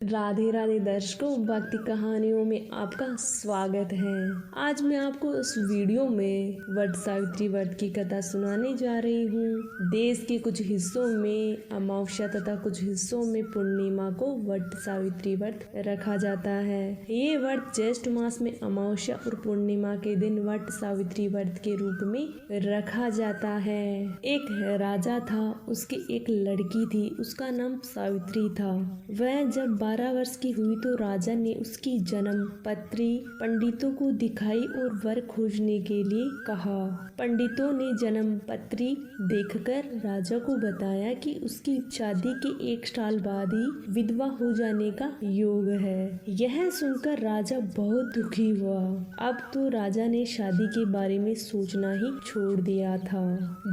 राधे राधे दर्शकों, भक्ति कहानियों में आपका स्वागत है। आज मैं आपको इस वीडियो में वट सावित्री व्रत की कथा सुनाने जा रही हूँ। देश के कुछ हिस्सों में अमावस्या तथा कुछ हिस्सों में पूर्णिमा को वट सावित्री व्रत रखा जाता है। ये व्रत ज्येष्ठ मास में अमावस्या और पूर्णिमा के दिन वट सावित्री व्रत के रूप में रखा जाता है। एक राजा था, उसकी एक लड़की थी, उसका नाम सावित्री था। वह जब 12 वर्ष की हुई तो राजा ने उसकी जन्म पत्री पंडितों को दिखाई और वर खोजने के लिए कहा। पंडितों ने जन्म पत्री देखकर राजा को बताया कि उसकी शादी के 1 साल बाद ही विधवा हो जाने का योग है। यह सुनकर राजा बहुत दुखी हुआ। अब तो राजा ने शादी के बारे में सोचना ही छोड़ दिया था।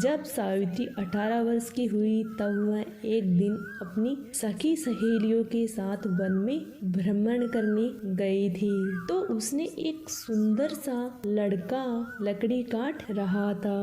जब सावित्री 18 वर्ष की हुई तब वह एक दिन अपनी सखी सहेलियों के साथ वन में भ्रमण करने गई थी तो उसने एक सुंदर सा लड़का लकड़ी काट रहा था।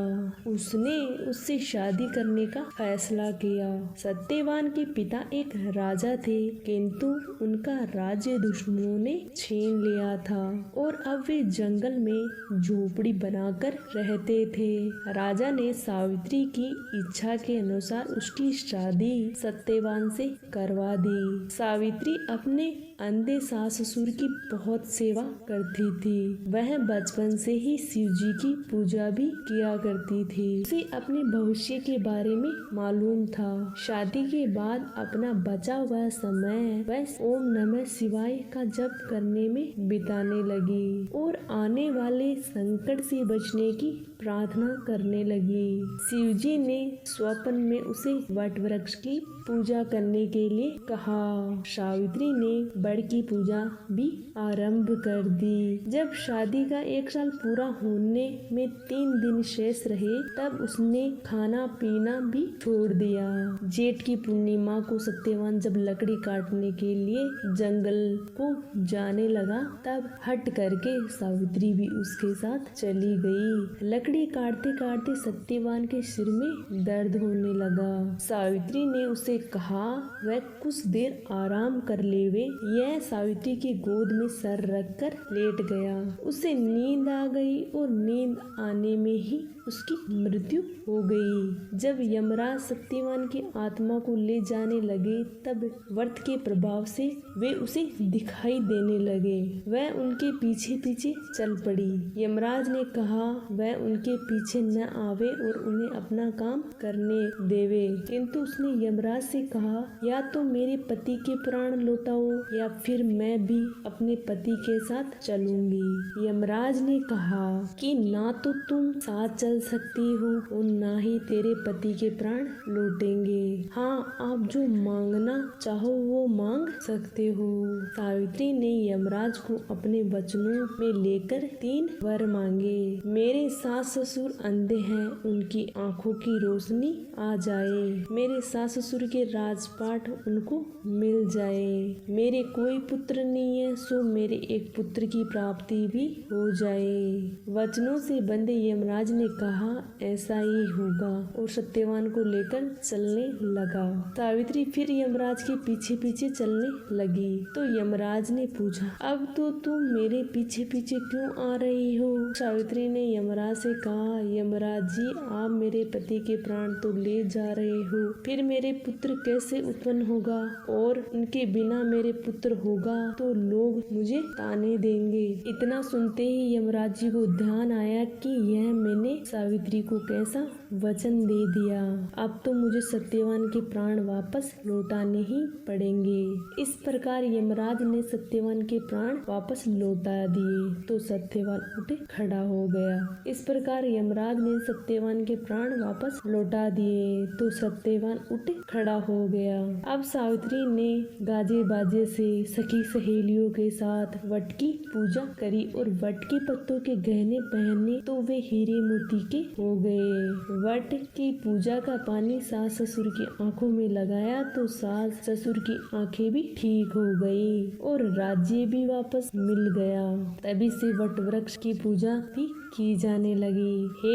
उसने उससे शादी करने का फैसला किया। सत्यवान के पिता एक राजा थे, किंतु उनका राज्य दुश्मनों ने छीन लिया था और अब वे जंगल में झोपड़ी बनाकर रहते थे। राजा ने सावित्री की इच्छा के अनुसार उसकी शादी सत्यवान से करवा दी। सावित्री अपने अंधे सास ससुर की बहुत सेवा करती थी। वह बचपन से ही शिव जी की पूजा भी किया करती थी। उसे अपने भविष्य के बारे में मालूम था। शादी के बाद अपना बचा हुआ समय वह ओम नमः शिवाय का जप करने में बिताने लगी और आने वाले संकट से बचने की प्रार्थना करने लगी। शिव जी ने स्वप्न में उसे वट वृक्ष की पूजा करने के लिए कहा। सावित्री ने वट की पूजा भी आरंभ कर दी। जब शादी का 1 साल पूरा होने में 3 दिन शेष रहे तब उसने खाना पीना भी छोड़ दिया। जेठ की पूर्णिमा को सत्यवान जब लकड़ी काटने के लिए जंगल को जाने लगा तब हट करके सावित्री भी उसके साथ चली गई। लकड़ी काटते काटते सत्यवान के सिर में दर्द होने लगा। सावित्री ने उसे कहा वह कुछ देर आराम कर लेवे। यह सावित्री की गोद में सर रखकर लेट गया। उसे नींद आ गई और नींद आने में ही उसकी मृत्यु हो गई। जब यमराज सत्यवान की आत्मा को ले जाने लगे तब व्रत के प्रभाव से वे उसे दिखाई देने लगे। वह उनके पीछे पीछे चल पड़ी। यमराज ने कहा वह उनके पीछे न आवे और उन्हें अपना काम करने देवे, किंतु उसने यमराज से कहा या तो मेरे पति के प्राण लौटाओ या फिर मैं भी अपने पति के साथ चलूंगी। यमराज ने कहा कि ना तो तुम साथ चल सकती हो और ना ही तेरे पति के प्राण लौटेंगे। हाँ, आप जो मांगना चाहो वो मांग सकते हो। सावित्री ने यमराज को अपने वचनों में लेकर 3 वर मांगे। मेरे सास ससुर अंधे हैं, उनकी आंखों की रोशनी आ जाए। मेरे सास ससुर के राजपाट उनको मिल जाए। मेरे कोई पुत्र नहीं है सो मेरे एक पुत्र की प्राप्ति भी हो जाए। वचनों से बंधे यमराज ने कहा ऐसा ही होगा और सत्यवान को लेकर चलने लगा। सावित्री फिर यमराज के पीछे पीछे चलने लगी तो यमराज ने पूछा अब तो तुम मेरे पीछे पीछे क्यों आ रही हो? सावित्री ने यमराज से कहा यमराज जी, आप मेरे पति के प्राण तो ले जा रहे हो, फिर मेरे पुत्र कैसे उत्पन्न होगा और उनके बिना मेरे पुत्र होगा तो लोग मुझे ताने देंगे। इतना सुनते ही यमराज जी को ध्यान आया कि यह मैंने सावित्री को कैसा वचन दे दिया। अब तो मुझे सत्यवान के प्राण वापस लौटाने ही पड़ेंगे। इस प्रकार यमराज ने सत्यवान के प्राण वापस लौटा दिए तो सत्यवान उठ खड़ा हो गया। इस प्रकार यमराज ने सत्यवान के प्राण वापस लौटा दिए तो सत्यवान उठ खड़ा हो गया। अब सावित्री ने गाजे बाजे से सखी सहेलियों के साथ वट की पूजा करी और वट के पत्तों के गहने पहने तो वे हीरे मोती के हो गए। वट की पूजा का पानी सास ससुर की आंखों में लगाया तो सास ससुर की आंखें भी ठीक हो गई और राज्य भी वापस मिल गया। तभी से वट वृक्ष की पूजा भी की जाने लगी। हे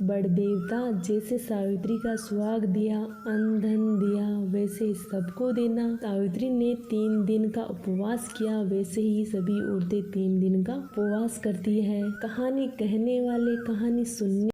बड़ देवता, जैसे सावित्री का सुहाग दिया, अन्न धन दिया, वैसे सबको देना। सावित्री ने ने 3 दिन का उपवास किया, वैसे ही सभी औरतें 3 दिन का उपवास करती है। कहानी कहने वाले कहानी सुनने